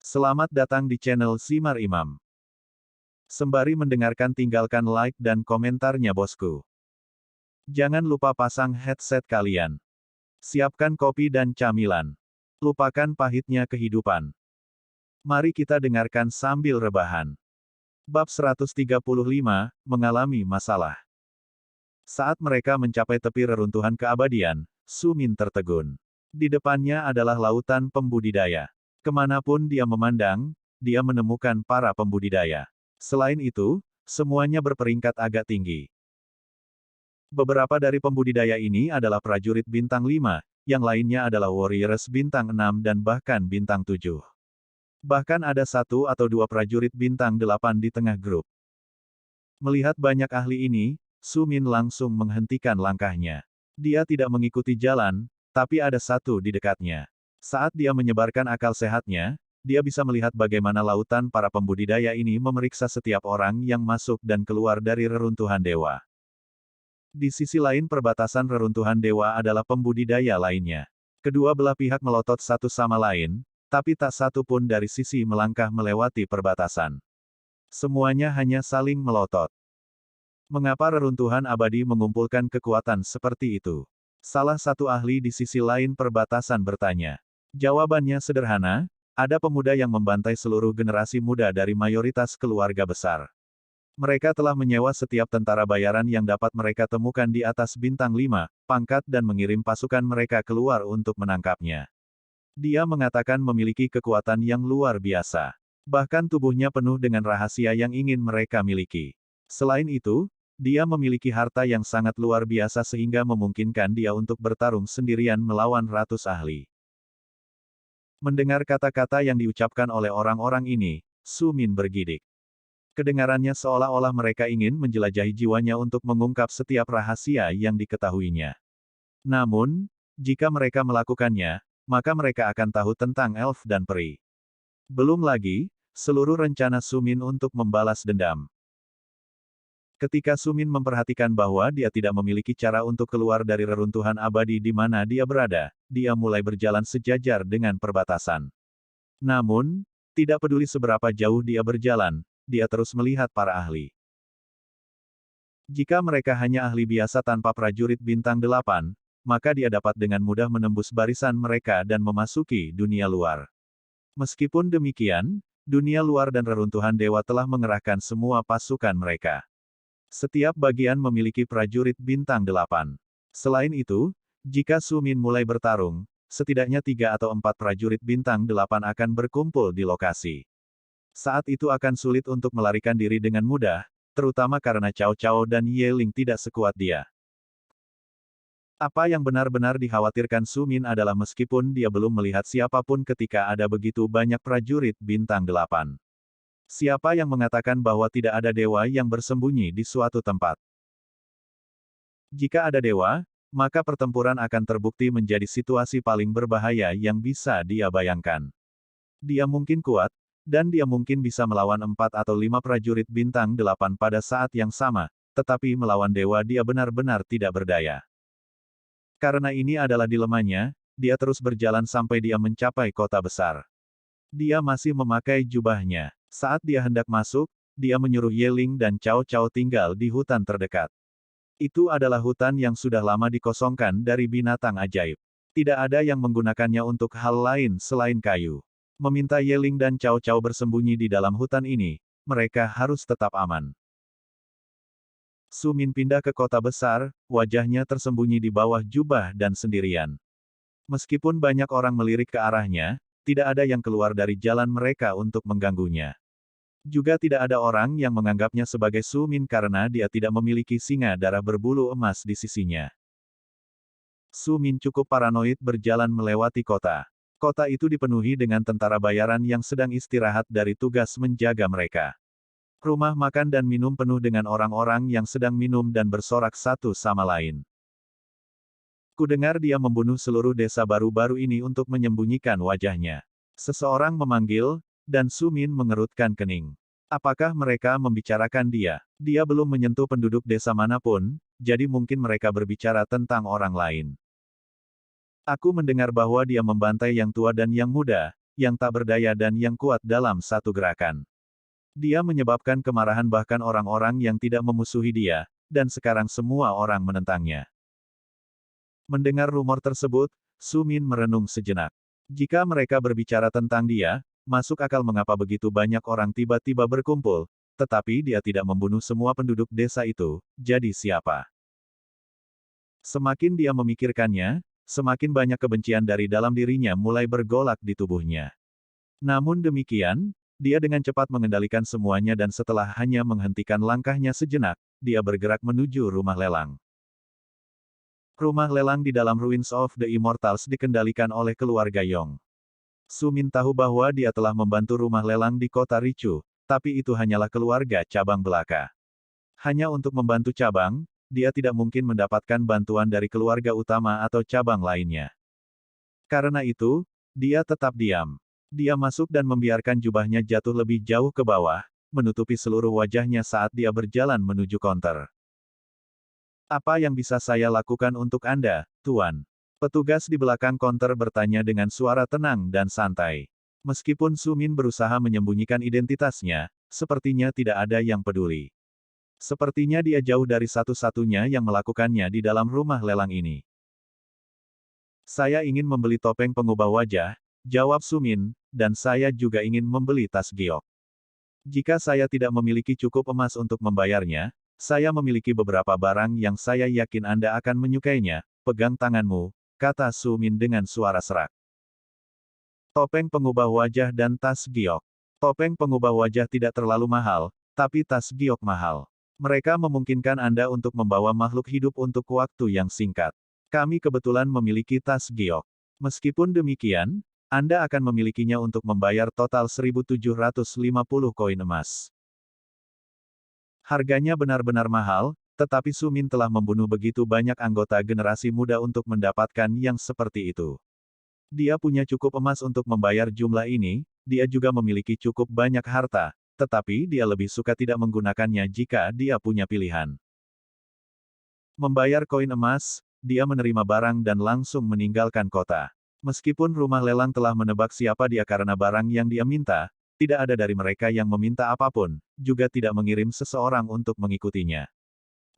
Selamat datang di channel Simar Imam. Sembari mendengarkan tinggalkan like dan komentarnya bosku. Jangan lupa pasang headset kalian. Siapkan kopi dan camilan. Lupakan pahitnya kehidupan. Mari kita dengarkan sambil rebahan. Bab 135, mengalami masalah. Saat mereka mencapai tepi reruntuhan keabadian, Su Min tertegun. Di depannya adalah lautan pembudidaya. Kemanapun dia memandang, dia menemukan para pembudidaya. Selain itu, semuanya berperingkat agak tinggi. Beberapa dari pembudidaya ini adalah prajurit bintang 5, yang lainnya adalah warriors bintang 6 dan bahkan bintang 7. Bahkan ada 1 atau 2 prajurit bintang 8 di tengah grup. Melihat banyak ahli ini, Su Min langsung menghentikan langkahnya. Dia tidak mengikuti jalan, tapi ada 1 di dekatnya. Saat dia menyebarkan akal sehatnya, dia bisa melihat bagaimana lautan para pembudidaya ini memeriksa setiap orang yang masuk dan keluar dari reruntuhan dewa. Di sisi lain perbatasan reruntuhan dewa adalah pembudidaya lainnya. Kedua belah pihak melotot satu sama lain, tapi tak satu pun dari sisi melangkah melewati perbatasan. Semuanya hanya saling melotot. Mengapa reruntuhan abadi mengumpulkan kekuatan seperti itu? Salah satu ahli di sisi lain perbatasan bertanya. Jawabannya sederhana, ada pemuda yang membantai seluruh generasi muda dari mayoritas keluarga besar. Mereka telah menyewa setiap tentara bayaran yang dapat mereka temukan di atas bintang 5, pangkat dan mengirim pasukan mereka keluar untuk menangkapnya. Dia mengatakan memiliki kekuatan yang luar biasa. Bahkan tubuhnya penuh dengan rahasia yang ingin mereka miliki. Selain itu, dia memiliki harta yang sangat luar biasa sehingga memungkinkan dia untuk bertarung sendirian melawan ratus ahli. Mendengar kata-kata yang diucapkan oleh orang-orang ini, Su Min bergidik. Kedengarannya seolah-olah mereka ingin menjelajahi jiwanya untuk mengungkap setiap rahasia yang diketahuinya. Namun, jika mereka melakukannya, maka mereka akan tahu tentang elf dan peri. Belum lagi, seluruh rencana Su Min untuk membalas dendam. Ketika Su Min memperhatikan bahwa dia tidak memiliki cara untuk keluar dari reruntuhan abadi di mana dia berada, dia mulai berjalan sejajar dengan perbatasan. Namun, tidak peduli seberapa jauh dia berjalan, dia terus melihat para ahli. Jika mereka hanya ahli biasa tanpa prajurit bintang 8, maka dia dapat dengan mudah menembus barisan mereka dan memasuki dunia luar. Meskipun demikian, dunia luar dan reruntuhan dewa telah mengerahkan semua pasukan mereka. Setiap bagian memiliki prajurit bintang 8. Selain itu, jika Su Min mulai bertarung, setidaknya 3 atau 4 prajurit bintang 8 akan berkumpul di lokasi. Saat itu akan sulit untuk melarikan diri dengan mudah, terutama karena Cao Cao dan Ye Ling tidak sekuat dia. Apa yang benar-benar dikhawatirkan Su Min adalah meskipun dia belum melihat siapapun ketika ada begitu banyak prajurit bintang 8. Siapa yang mengatakan bahwa tidak ada dewa yang bersembunyi di suatu tempat? Jika ada dewa, maka pertempuran akan terbukti menjadi situasi paling berbahaya yang bisa dia bayangkan. Dia mungkin kuat, dan dia mungkin bisa melawan 4 atau 5 prajurit bintang 8 pada saat yang sama, tetapi melawan dewa dia benar-benar tidak berdaya. Karena ini adalah dilemanya, dia terus berjalan sampai dia mencapai kota besar. Dia masih memakai jubahnya. Saat dia hendak masuk, dia menyuruh Ye Ling dan Cao Cao tinggal di hutan terdekat. Itu adalah hutan yang sudah lama dikosongkan dari binatang ajaib. Tidak ada yang menggunakannya untuk hal lain selain kayu. Meminta Ye Ling dan Cao Cao bersembunyi di dalam hutan ini, mereka harus tetap aman. Su Min pindah ke kota besar, wajahnya tersembunyi di bawah jubah dan sendirian. Meskipun banyak orang melirik ke arahnya, tidak ada yang keluar dari jalan mereka untuk mengganggunya. Juga tidak ada orang yang menganggapnya sebagai Su Min karena dia tidak memiliki singa darah berbulu emas di sisinya. Su Min cukup paranoid berjalan melewati kota. Kota itu dipenuhi dengan tentara bayaran yang sedang istirahat dari tugas menjaga mereka. Rumah makan dan minum penuh dengan orang-orang yang sedang minum dan bersorak satu sama lain. Kudengar dia membunuh seluruh desa baru-baru ini untuk menyembunyikan wajahnya. Seseorang memanggil, dan Su Min mengerutkan kening. Apakah mereka membicarakan dia? Dia belum menyentuh penduduk desa manapun, jadi mungkin mereka berbicara tentang orang lain. Aku mendengar bahwa dia membantai yang tua dan yang muda, yang tak berdaya dan yang kuat dalam satu gerakan. Dia menyebabkan kemarahan bahkan orang-orang yang tidak memusuhi dia, dan sekarang semua orang menentangnya. Mendengar rumor tersebut, Su Min merenung sejenak. Jika mereka berbicara tentang dia, masuk akal mengapa begitu banyak orang tiba-tiba berkumpul, tetapi dia tidak membunuh semua penduduk desa itu, jadi siapa? Semakin dia memikirkannya, semakin banyak kebencian dari dalam dirinya mulai bergolak di tubuhnya. Namun demikian, dia dengan cepat mengendalikan semuanya dan setelah hanya menghentikan langkahnya sejenak, dia bergerak menuju rumah lelang. Rumah lelang di dalam Ruins of the Immortals dikendalikan oleh keluarga Yong. Su Min tahu bahwa dia telah membantu rumah lelang di kota Richu, tapi itu hanyalah keluarga cabang belaka. Hanya untuk membantu cabang, dia tidak mungkin mendapatkan bantuan dari keluarga utama atau cabang lainnya. Karena itu, dia tetap diam. Dia masuk dan membiarkan jubahnya jatuh lebih jauh ke bawah, menutupi seluruh wajahnya saat dia berjalan menuju konter. Apa yang bisa saya lakukan untuk Anda, Tuan? Petugas di belakang konter bertanya dengan suara tenang dan santai. Meskipun Su Min berusaha menyembunyikan identitasnya, sepertinya tidak ada yang peduli. Sepertinya dia jauh dari satu-satunya yang melakukannya di dalam rumah lelang ini. Saya ingin membeli topeng pengubah wajah, jawab Su Min, dan saya juga ingin membeli tas giok. Jika saya tidak memiliki cukup emas untuk membayarnya, saya memiliki beberapa barang yang saya yakin Anda akan menyukainya, pegang tanganmu, kata Su Min dengan suara serak. Topeng pengubah wajah dan tas giok. Topeng pengubah wajah tidak terlalu mahal, tapi tas giok mahal. Mereka memungkinkan Anda untuk membawa makhluk hidup untuk waktu yang singkat. Kami kebetulan memiliki tas giok. Meskipun demikian, Anda akan memilikinya untuk membayar total 1.750 koin emas. Harganya benar-benar mahal, tetapi Su Min telah membunuh begitu banyak anggota generasi muda untuk mendapatkan yang seperti itu. Dia punya cukup emas untuk membayar jumlah ini, dia juga memiliki cukup banyak harta, tetapi dia lebih suka tidak menggunakannya jika dia punya pilihan. Membayar koin emas, dia menerima barang dan langsung meninggalkan kota. Meskipun rumah lelang telah menebak siapa dia karena barang yang dia minta, tidak ada dari mereka yang meminta apapun, juga tidak mengirim seseorang untuk mengikutinya.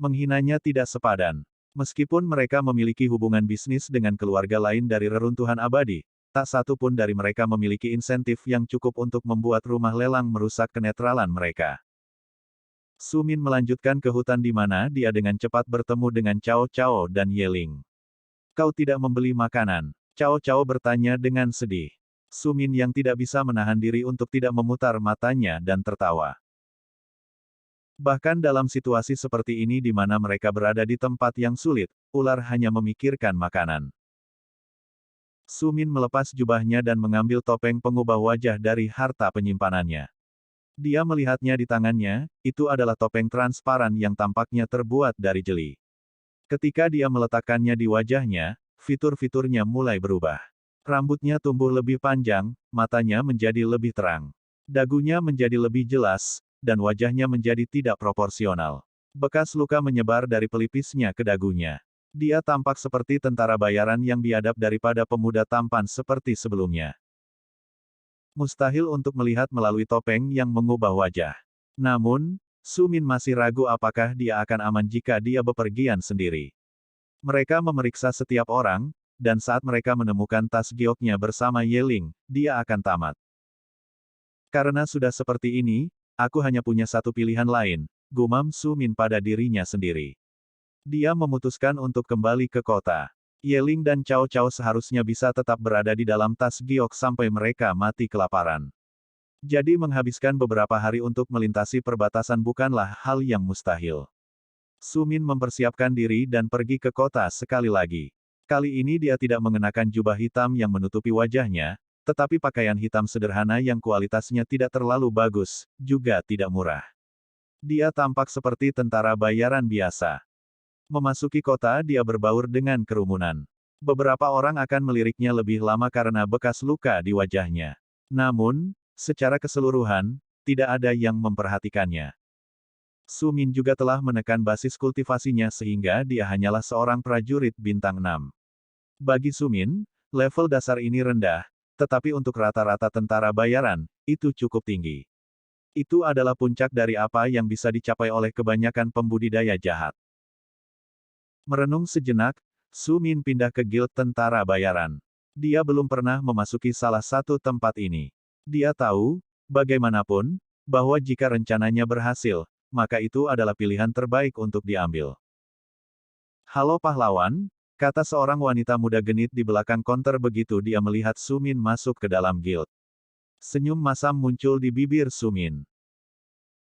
Menghinanya tidak sepadan. Meskipun mereka memiliki hubungan bisnis dengan keluarga lain dari reruntuhan abadi, tak satu pun dari mereka memiliki insentif yang cukup untuk membuat rumah lelang merusak kenetralan mereka. Su Min melanjutkan ke hutan di mana dia dengan cepat bertemu dengan Cao Cao dan Ye Ling. Kau tidak membeli makanan? Cao Cao bertanya dengan sedih. Su Min yang tidak bisa menahan diri untuk tidak memutar matanya dan tertawa. Bahkan dalam situasi seperti ini di mana mereka berada di tempat yang sulit, ular hanya memikirkan makanan. Su Min melepas jubahnya dan mengambil topeng pengubah wajah dari harta penyimpanannya. Dia melihatnya di tangannya, itu adalah topeng transparan yang tampaknya terbuat dari jeli. Ketika dia meletakkannya di wajahnya, fitur-fiturnya mulai berubah. Rambutnya tumbuh lebih panjang, matanya menjadi lebih terang. Dagunya menjadi lebih jelas, dan wajahnya menjadi tidak proporsional. Bekas luka menyebar dari pelipisnya ke dagunya. Dia tampak seperti tentara bayaran yang biadab daripada pemuda tampan seperti sebelumnya. Mustahil untuk melihat melalui topeng yang mengubah wajah. Namun, Su Min masih ragu apakah dia akan aman jika dia bepergian sendiri. Mereka memeriksa setiap orang, dan saat mereka menemukan tas gioknya bersama Ye Ling, dia akan tamat. Karena sudah seperti ini, aku hanya punya satu pilihan lain, gumam Su Min pada dirinya sendiri. Dia memutuskan untuk kembali ke kota. Ye Ling dan Cao Cao seharusnya bisa tetap berada di dalam tas giok sampai mereka mati kelaparan. Jadi menghabiskan beberapa hari untuk melintasi perbatasan bukanlah hal yang mustahil. Su Min mempersiapkan diri dan pergi ke kota sekali lagi. Kali ini dia tidak mengenakan jubah hitam yang menutupi wajahnya, tetapi pakaian hitam sederhana yang kualitasnya tidak terlalu bagus, juga tidak murah. Dia tampak seperti tentara bayaran biasa. Memasuki kota dia berbaur dengan kerumunan. Beberapa orang akan meliriknya lebih lama karena bekas luka di wajahnya. Namun, secara keseluruhan, tidak ada yang memperhatikannya. Su Min juga telah menekan basis kultivasinya sehingga dia hanyalah seorang prajurit bintang 6. Bagi Su Min, level dasar ini rendah, tetapi untuk rata-rata tentara bayaran, itu cukup tinggi. Itu adalah puncak dari apa yang bisa dicapai oleh kebanyakan pembudidaya jahat. Merenung sejenak, Su Min pindah ke guild tentara bayaran. Dia belum pernah memasuki salah satu tempat ini. Dia tahu, bagaimanapun, bahwa jika rencananya berhasil, maka itu adalah pilihan terbaik untuk diambil. Halo pahlawan, kata seorang wanita muda genit di belakang konter begitu dia melihat Su Min masuk ke dalam guild. Senyum masam muncul di bibir Su Min.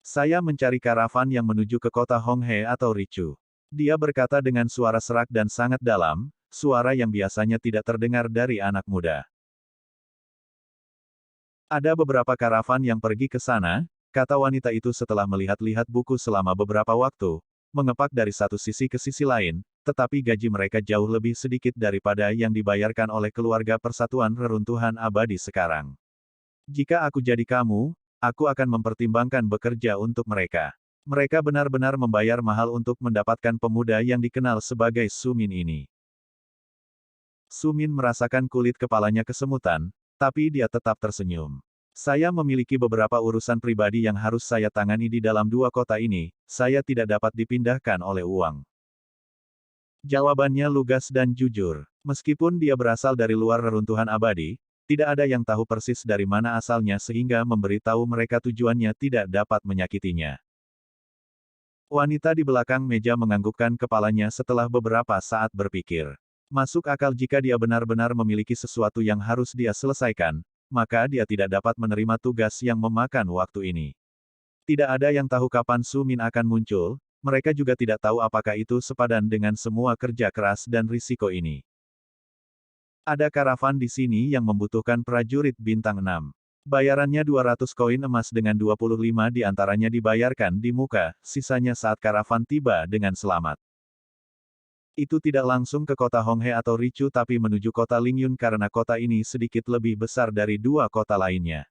Saya mencari karavan yang menuju ke kota Honghe atau Richu. Dia berkata dengan suara serak dan sangat dalam, suara yang biasanya tidak terdengar dari anak muda. Ada beberapa karavan yang pergi ke sana, kata wanita itu setelah melihat-lihat buku selama beberapa waktu, mengepak dari satu sisi ke sisi lain, tetapi gaji mereka jauh lebih sedikit daripada yang dibayarkan oleh keluarga Persatuan Reruntuhan Abadi sekarang. Jika aku jadi kamu, aku akan mempertimbangkan bekerja untuk mereka. Mereka benar-benar membayar mahal untuk mendapatkan pemuda yang dikenal sebagai Su Min ini. Su Min merasakan kulit kepalanya kesemutan, tapi dia tetap tersenyum. Saya memiliki beberapa urusan pribadi yang harus saya tangani di dalam dua kota ini, saya tidak dapat dipindahkan oleh uang. Jawabannya lugas dan jujur. Meskipun dia berasal dari luar reruntuhan abadi, tidak ada yang tahu persis dari mana asalnya sehingga memberitahu mereka tujuannya tidak dapat menyakitinya. Wanita di belakang meja menganggukkan kepalanya setelah beberapa saat berpikir. Masuk akal jika dia benar-benar memiliki sesuatu yang harus dia selesaikan, maka dia tidak dapat menerima tugas yang memakan waktu ini. Tidak ada yang tahu kapan Su Min akan muncul, mereka juga tidak tahu apakah itu sepadan dengan semua kerja keras dan risiko ini. Ada karavan di sini yang membutuhkan prajurit bintang 6. Bayarannya 200 koin emas dengan 25 diantaranya dibayarkan di muka, sisanya saat karavan tiba dengan selamat. Itu tidak langsung ke kota Honghe atau Richu tapi menuju kota Lingyun karena kota ini sedikit lebih besar dari dua kota lainnya.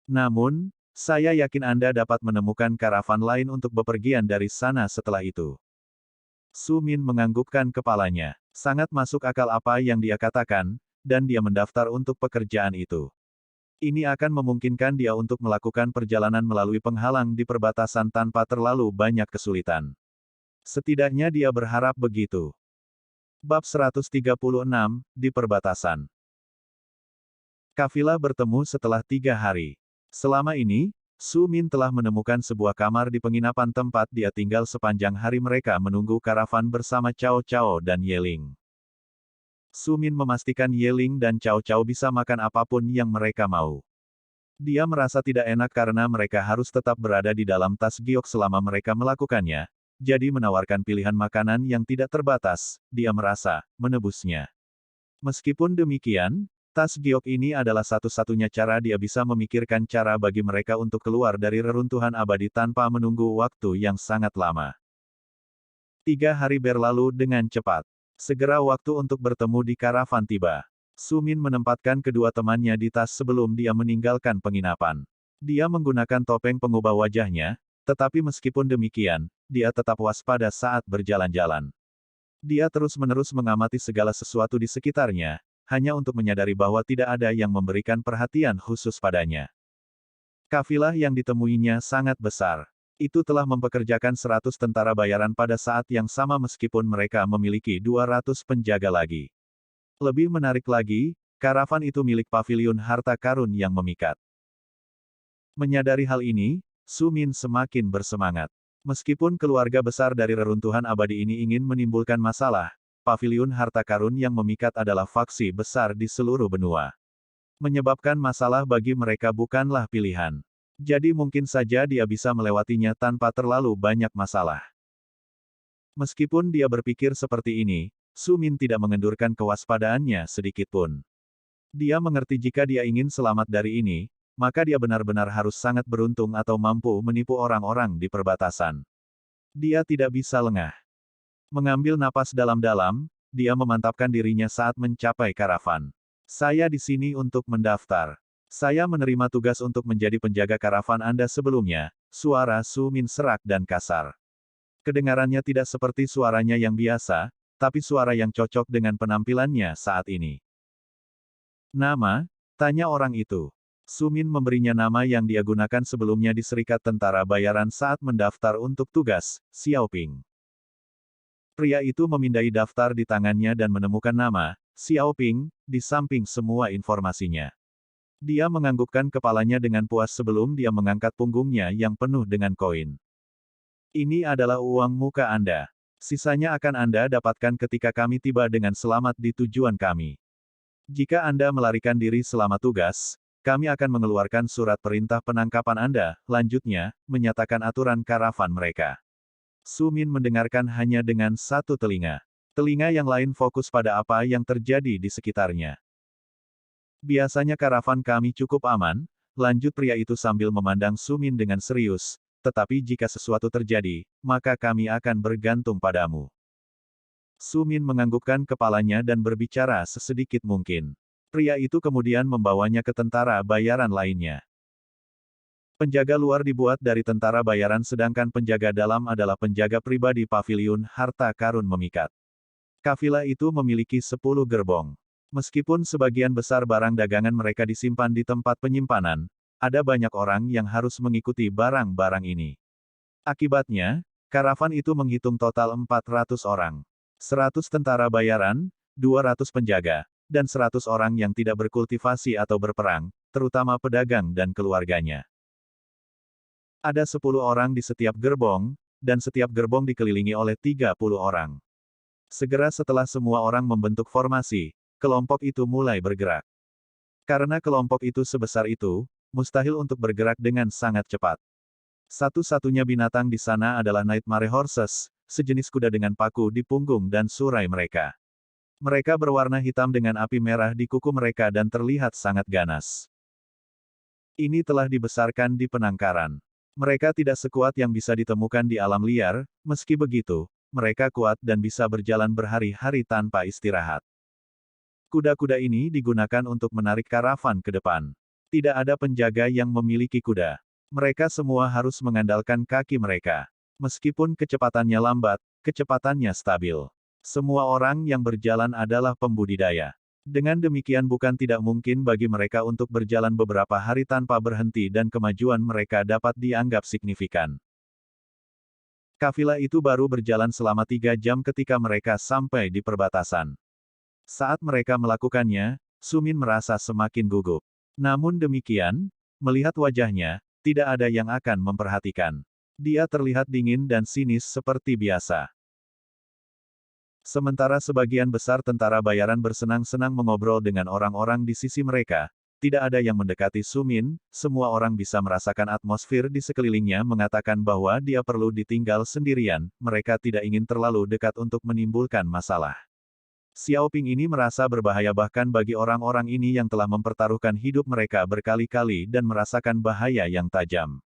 Namun, saya yakin Anda dapat menemukan karavan lain untuk bepergian dari sana setelah itu. Su Min menganggukkan kepalanya. Sangat masuk akal apa yang dia katakan, dan dia mendaftar untuk pekerjaan itu. Ini akan memungkinkan dia untuk melakukan perjalanan melalui penghalang di perbatasan tanpa terlalu banyak kesulitan. Setidaknya dia berharap begitu. Bab 136, di perbatasan. Kafilah bertemu setelah 3 hari. Selama ini, Su Min telah menemukan sebuah kamar di penginapan tempat dia tinggal sepanjang hari mereka menunggu karavan bersama Cao Cao dan Yeling. Su Min memastikan Yeling dan Cao Cao bisa makan apapun yang mereka mau. Dia merasa tidak enak karena mereka harus tetap berada di dalam tas giok selama mereka melakukannya, jadi menawarkan pilihan makanan yang tidak terbatas, dia merasa, menebusnya. Meskipun demikian, tas giok ini adalah satu-satunya cara dia bisa memikirkan cara bagi mereka untuk keluar dari reruntuhan abadi tanpa menunggu waktu yang sangat lama. 3 hari berlalu dengan cepat. Segera waktu untuk bertemu di karavan tiba. Su Min menempatkan kedua temannya di tas sebelum dia meninggalkan penginapan. Dia menggunakan topeng pengubah wajahnya, tetapi meskipun demikian, dia tetap waspada saat berjalan-jalan. Dia terus-menerus mengamati segala sesuatu di sekitarnya, hanya untuk menyadari bahwa tidak ada yang memberikan perhatian khusus padanya. Kafilah yang ditemuinya sangat besar. Itu telah mempekerjakan 100 tentara bayaran pada saat yang sama meskipun mereka memiliki 200 penjaga lagi. Lebih menarik lagi, karavan itu milik paviliun harta karun yang memikat. Menyadari hal ini, Su Min semakin bersemangat. Meskipun keluarga besar dari reruntuhan abadi ini ingin menimbulkan masalah, paviliun harta karun yang memikat adalah faksi besar di seluruh benua. Menyebabkan masalah bagi mereka bukanlah pilihan. Jadi mungkin saja dia bisa melewatinya tanpa terlalu banyak masalah. Meskipun dia berpikir seperti ini, Su Min tidak mengendurkan kewaspadaannya sedikitpun. Dia mengerti jika dia ingin selamat dari ini, maka dia benar-benar harus sangat beruntung atau mampu menipu orang-orang di perbatasan. Dia tidak bisa lengah. Mengambil napas dalam-dalam, dia memantapkan dirinya saat mencapai karavan. Saya di sini untuk mendaftar. Saya menerima tugas untuk menjadi penjaga karavan Anda sebelumnya, suara Su Min serak dan kasar. Kedengarannya tidak seperti suaranya yang biasa, tapi suara yang cocok dengan penampilannya saat ini. Nama, Tanya orang itu. Sumin memberinya nama yang dia gunakan sebelumnya di Serikat Tentara Bayaran saat mendaftar untuk tugas, Xiaoping. Pria itu memindai daftar di tangannya dan menemukan nama, Xiaoping, di samping semua informasinya. Dia menganggukkan kepalanya dengan puas sebelum dia mengangkat punggungnya yang penuh dengan koin. Ini adalah uang muka Anda. Sisanya akan Anda dapatkan ketika kami tiba dengan selamat di tujuan kami. Jika Anda melarikan diri selama tugas, kami akan mengeluarkan surat perintah penangkapan Anda, lanjutnya, menyatakan aturan karavan mereka. Sumin mendengarkan hanya dengan satu telinga. Telinga yang lain fokus pada apa yang terjadi di sekitarnya. Biasanya karavan kami cukup aman, lanjut pria itu sambil memandang Sumin dengan serius, tetapi jika sesuatu terjadi, maka kami akan bergantung padamu. Sumin menganggukkan kepalanya dan berbicara sesedikit mungkin. Pria itu kemudian membawanya ke tentara bayaran lainnya. Penjaga luar dibuat dari tentara bayaran sedangkan penjaga dalam adalah penjaga pribadi paviliun harta karun memikat. Kafilah itu memiliki 10 gerbong. Meskipun sebagian besar barang dagangan mereka disimpan di tempat penyimpanan, ada banyak orang yang harus mengikuti barang-barang ini. Akibatnya, karavan itu menghitung total 400 orang. 100 tentara bayaran, 200 penjaga, dan 100 orang yang tidak berkultivasi atau berperang, terutama pedagang dan keluarganya. Ada 10 orang di setiap gerbong, dan setiap gerbong dikelilingi oleh 30 orang. Segera setelah semua orang membentuk formasi, kelompok itu mulai bergerak. Karena kelompok itu sebesar itu, mustahil untuk bergerak dengan sangat cepat. Satu-satunya binatang di sana adalah Nightmare Horses, sejenis kuda dengan paku di punggung dan surai mereka. Mereka berwarna hitam dengan api merah di kuku mereka dan terlihat sangat ganas. Ini telah dibesarkan di penangkaran. Mereka tidak sekuat yang bisa ditemukan di alam liar, meski begitu, mereka kuat dan bisa berjalan berhari-hari tanpa istirahat. Kuda-kuda ini digunakan untuk menarik karavan ke depan. Tidak ada penjaga yang memiliki kuda. Mereka semua harus mengandalkan kaki mereka. Meskipun kecepatannya lambat, kecepatannya stabil. Semua orang yang berjalan adalah pembudidaya. Dengan demikian bukan tidak mungkin bagi mereka untuk berjalan beberapa hari tanpa berhenti dan kemajuan mereka dapat dianggap signifikan. Kafilah itu baru berjalan selama 3 jam ketika mereka sampai di perbatasan. Saat mereka melakukannya, Sumin merasa semakin gugup. Namun demikian, melihat wajahnya, tidak ada yang akan memperhatikan. Dia terlihat dingin dan sinis seperti biasa. Sementara sebagian besar tentara bayaran bersenang-senang mengobrol dengan orang-orang di sisi mereka, tidak ada yang mendekati Sumin, semua orang bisa merasakan atmosfer di sekelilingnya mengatakan bahwa dia perlu ditinggal sendirian, mereka tidak ingin terlalu dekat untuk menimbulkan masalah. Xiaoping ini merasa berbahaya bahkan bagi orang-orang ini yang telah mempertaruhkan hidup mereka berkali-kali dan merasakan bahaya yang tajam.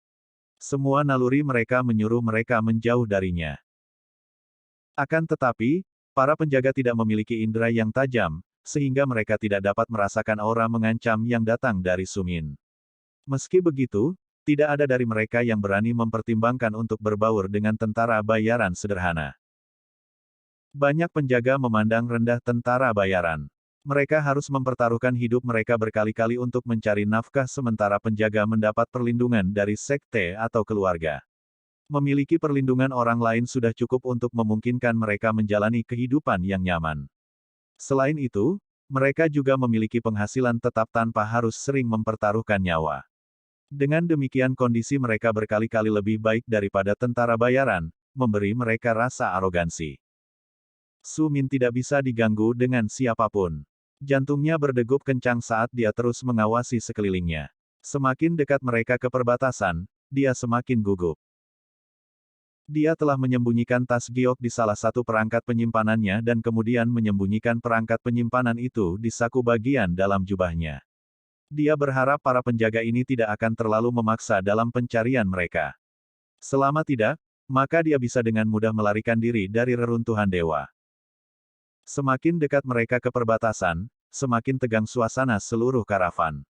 Semua naluri mereka menyuruh mereka menjauh darinya. Akan tetapi, para penjaga tidak memiliki indera yang tajam, sehingga mereka tidak dapat merasakan aura mengancam yang datang dari Sumin. Meski begitu, tidak ada dari mereka yang berani mempertimbangkan untuk berbaur dengan tentara bayaran sederhana. Banyak penjaga memandang rendah tentara bayaran. Mereka harus mempertaruhkan hidup mereka berkali-kali untuk mencari nafkah sementara penjaga mendapat perlindungan dari sekte atau keluarga. Memiliki perlindungan orang lain sudah cukup untuk memungkinkan mereka menjalani kehidupan yang nyaman. Selain itu, mereka juga memiliki penghasilan tetap tanpa harus sering mempertaruhkan nyawa. Dengan demikian kondisi mereka berkali-kali lebih baik daripada tentara bayaran, memberi mereka rasa arogansi. Sumin tidak bisa diganggu dengan siapapun. Jantungnya berdegup kencang saat dia terus mengawasi sekelilingnya. Semakin dekat mereka ke perbatasan, dia semakin gugup. Dia telah menyembunyikan tas giok di salah satu perangkat penyimpanannya dan kemudian menyembunyikan perangkat penyimpanan itu di saku bagian dalam jubahnya. Dia berharap para penjaga ini tidak akan terlalu memaksa dalam pencarian mereka. Selama tidak, maka dia bisa dengan mudah melarikan diri dari reruntuhan dewa. Semakin dekat mereka ke perbatasan, semakin tegang suasana seluruh karavan.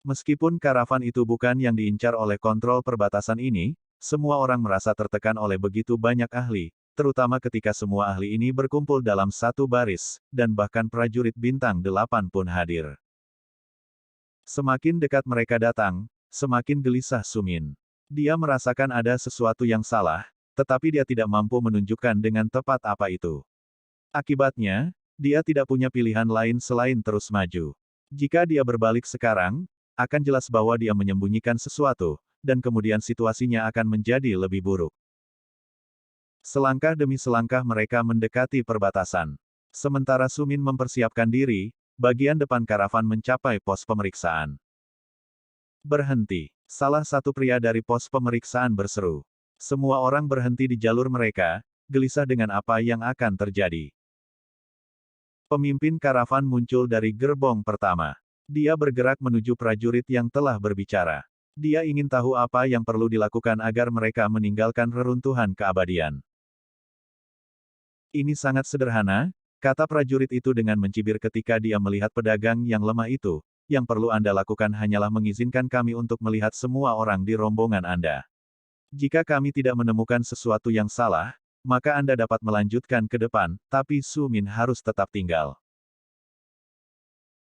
Meskipun karavan itu bukan yang diincar oleh kontrol perbatasan ini, semua orang merasa tertekan oleh begitu banyak ahli, terutama ketika semua ahli ini berkumpul dalam satu baris, dan bahkan prajurit bintang 8 pun hadir. Semakin dekat mereka datang, semakin gelisah Sumin. Dia merasakan ada sesuatu yang salah, tetapi dia tidak mampu menunjukkan dengan tepat apa itu. Akibatnya, dia tidak punya pilihan lain selain terus maju. Jika dia berbalik sekarang, akan jelas bahwa dia menyembunyikan sesuatu, dan kemudian situasinya akan menjadi lebih buruk. Selangkah demi selangkah mereka mendekati perbatasan. Sementara Sumin mempersiapkan diri, bagian depan karavan mencapai pos pemeriksaan. Berhenti. Salah satu pria dari pos pemeriksaan berseru. Semua orang berhenti di jalur mereka, gelisah dengan apa yang akan terjadi. Pemimpin karavan muncul dari gerbong pertama. Dia bergerak menuju prajurit yang telah berbicara. Dia ingin tahu apa yang perlu dilakukan agar mereka meninggalkan reruntuhan keabadian. Ini sangat sederhana, kata prajurit itu dengan mencibir ketika dia melihat pedagang yang lemah itu. Yang perlu Anda lakukan hanyalah mengizinkan kami untuk melihat semua orang di rombongan Anda. Jika kami tidak menemukan sesuatu yang salah, maka Anda dapat melanjutkan ke depan, tapi Sumin harus tetap tinggal.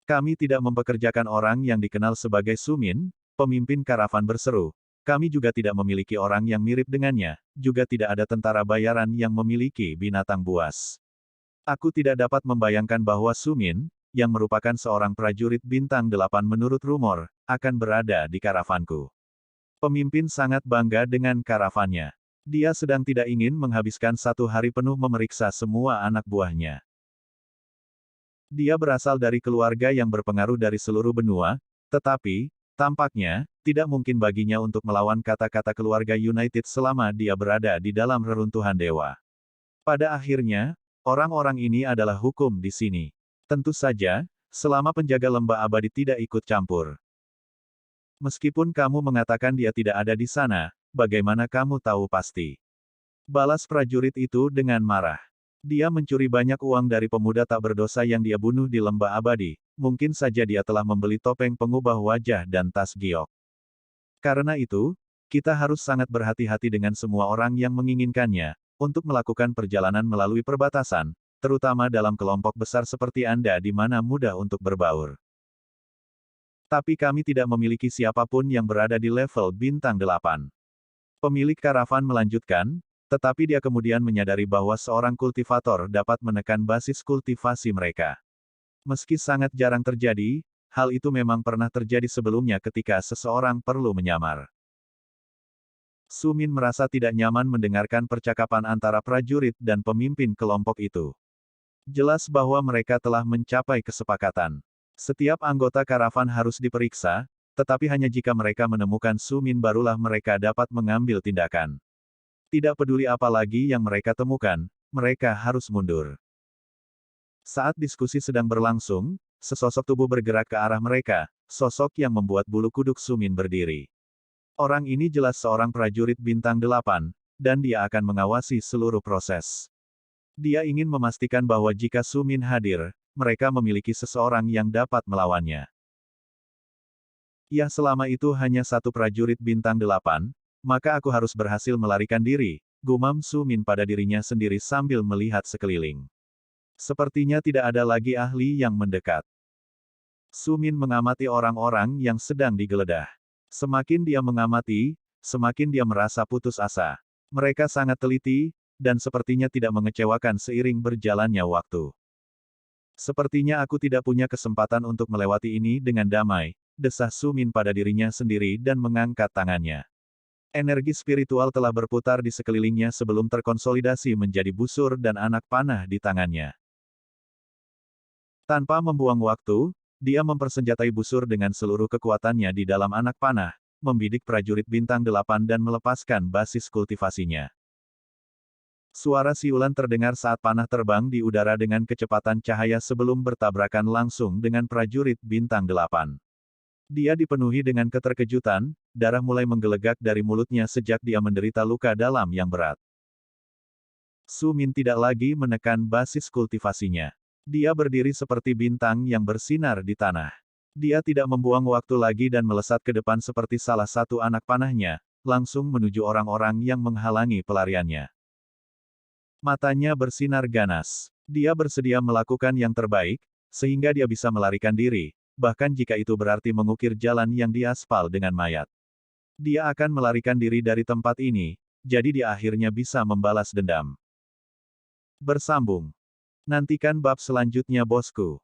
Kami tidak mempekerjakan orang yang dikenal sebagai Sumin, pemimpin karavan berseru. Kami juga tidak memiliki orang yang mirip dengannya, juga tidak ada tentara bayaran yang memiliki binatang buas. Aku tidak dapat membayangkan bahwa Sumin, yang merupakan seorang prajurit bintang 8 menurut rumor, akan berada di karavanku. Pemimpin sangat bangga dengan karavannya. Dia sedang tidak ingin menghabiskan 1 hari penuh memeriksa semua anak buahnya. Dia berasal dari keluarga yang berpengaruh dari seluruh benua, tetapi, tampaknya, tidak mungkin baginya untuk melawan kata-kata keluarga United selama dia berada di dalam reruntuhan dewa. Pada akhirnya, orang-orang ini adalah hukum di sini. Tentu saja, selama penjaga lembah abadi tidak ikut campur. Meskipun kamu mengatakan dia tidak ada di sana, bagaimana kamu tahu pasti? Balas prajurit itu dengan marah. Dia mencuri banyak uang dari pemuda tak berdosa yang dia bunuh di lembah abadi, mungkin saja dia telah membeli topeng pengubah wajah dan tas giok. Karena itu, kita harus sangat berhati-hati dengan semua orang yang menginginkannya, untuk melakukan perjalanan melalui perbatasan, terutama dalam kelompok besar seperti Anda di mana mudah untuk berbaur. Tapi kami tidak memiliki siapapun yang berada di level bintang 8. Pemilik karavan melanjutkan, tetapi dia kemudian menyadari bahwa seorang kultivator dapat menekan basis kultivasi mereka. Meski sangat jarang terjadi, hal itu memang pernah terjadi sebelumnya ketika seseorang perlu menyamar. Sumin merasa tidak nyaman mendengarkan percakapan antara prajurit dan pemimpin kelompok itu. Jelas bahwa mereka telah mencapai kesepakatan. Setiap anggota karavan harus diperiksa, tetapi hanya jika mereka menemukan Sumin barulah mereka dapat mengambil tindakan. Tidak peduli apa lagi yang mereka temukan, mereka harus mundur. Saat diskusi sedang berlangsung, sesosok tubuh bergerak ke arah mereka, sosok yang membuat bulu kuduk Sumin berdiri. Orang ini jelas seorang prajurit bintang 8, dan dia akan mengawasi seluruh proses. Dia ingin memastikan bahwa jika Sumin hadir, mereka memiliki seseorang yang dapat melawannya. Ya selama itu hanya satu prajurit bintang 8, maka aku harus berhasil melarikan diri, gumam Sumin pada dirinya sendiri sambil melihat sekeliling. Sepertinya tidak ada lagi ahli yang mendekat. Sumin mengamati orang-orang yang sedang digeledah. Semakin dia mengamati, semakin dia merasa putus asa. Mereka sangat teliti, dan sepertinya tidak mengecewakan seiring berjalannya waktu. Sepertinya aku tidak punya kesempatan untuk melewati ini dengan damai, desah Sumin pada dirinya sendiri dan mengangkat tangannya. Energi spiritual telah berputar di sekelilingnya sebelum terkonsolidasi menjadi busur dan anak panah di tangannya. Tanpa membuang waktu, dia mempersenjatai busur dengan seluruh kekuatannya di dalam anak panah, membidik prajurit bintang 8 dan melepaskan basis kultivasinya. Suara siulan terdengar saat panah terbang di udara dengan kecepatan cahaya sebelum bertabrakan langsung dengan prajurit bintang 8. Dia dipenuhi dengan keterkejutan, darah mulai menggelegak dari mulutnya sejak dia menderita luka dalam yang berat. Sumin tidak lagi menekan basis kultivasinya. Dia berdiri seperti bintang yang bersinar di tanah. Dia tidak membuang waktu lagi dan melesat ke depan seperti salah satu anak panahnya, langsung menuju orang-orang yang menghalangi pelariannya. Matanya bersinar ganas. Dia bersedia melakukan yang terbaik, sehingga dia bisa melarikan diri, bahkan jika itu berarti mengukir jalan yang diaspal dengan mayat. Dia akan melarikan diri dari tempat ini, jadi dia akhirnya bisa membalas dendam. Bersambung. Nantikan bab selanjutnya bosku.